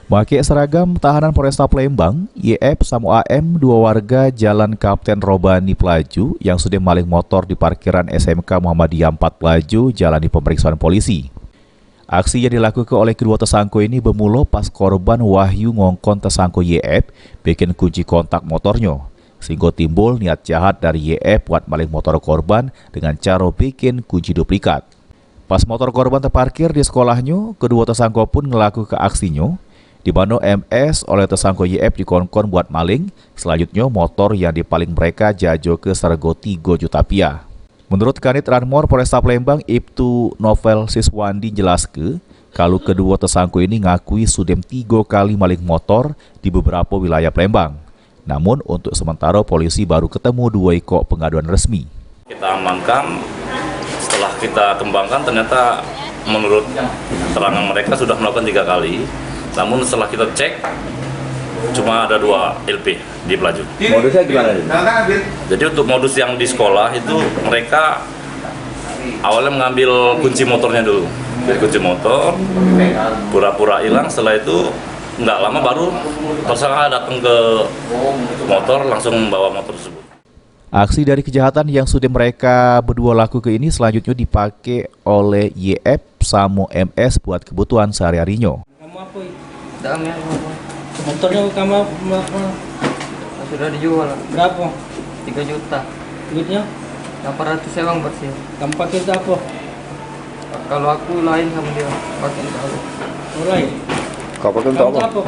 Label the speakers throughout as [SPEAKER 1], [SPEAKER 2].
[SPEAKER 1] Pakai seragam tahanan Polresta Palembang, YF sama AM, dua warga Jalan Kapten Robani Pelaju yang sudah maling motor di parkiran SMK Muhammadiyah 4 Pelaju jalani pemeriksaan polisi. Aksi yang dilakukan oleh kedua tersangka ini bermula pas korban Wahyu ngongkon tersangka YF bikin kunci kontak motornya, sehingga timbul niat jahat dari YF buat maling motor korban dengan cara bikin kunci duplikat. Pas motor korban terparkir di sekolahnya, kedua tersangka pun ngelaku ke aksinya, di mana MS oleh tersangka YF dikongkon buat maling. Selanjutnya motor yang dipaling mereka jajo ke sergo 3 juta rupiah. Menurut Kanit Ranmor Polresta Palembang Ibtu Novel Siswandi jelaskan, kalau kedua tersangka ini ngakui sudah 3 kali maling motor di beberapa wilayah Palembang. Namun untuk sementara polisi baru ketemu 2 ekor pengaduan resmi.
[SPEAKER 2] Kita amankan, setelah kita kembangkan ternyata menurut keterangan mereka sudah melakukan 3 kali. Namun setelah kita cek, cuma ada 2 LP di Pelaju.
[SPEAKER 3] Modusnya gimana?
[SPEAKER 2] Jadi untuk modus yang di sekolah itu mereka awalnya mengambil kunci motornya dulu. Jadi kunci motor, pura-pura hilang, setelah itu nggak lama baru tersangka datang ke motor, langsung membawa motor tersebut.
[SPEAKER 1] Aksi dari kejahatan yang sudah mereka berdua lakukan ini selanjutnya dipakai oleh YF sama MS buat kebutuhan sehari-harinya.
[SPEAKER 4] Motornya kamu
[SPEAKER 5] sudah dijual.
[SPEAKER 4] berapa?
[SPEAKER 5] 3 juta.
[SPEAKER 4] Duitnya?
[SPEAKER 5] 800 emang bersih.
[SPEAKER 4] Kamu pakai itu apa?
[SPEAKER 5] Kalau aku lain sama dia pakai tahu.
[SPEAKER 4] Lain.
[SPEAKER 3] Kau pakai untuk apa?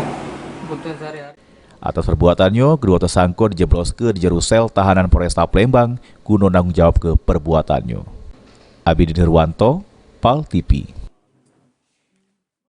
[SPEAKER 5] Butuh sehari-hari.
[SPEAKER 1] Atas perbuatannya, kedua tersangka dijebloskan di jero sel tahanan Polresta Palembang guna tanggung jawab ke perbuatannya. Abidi Nirwanto, PAL TV.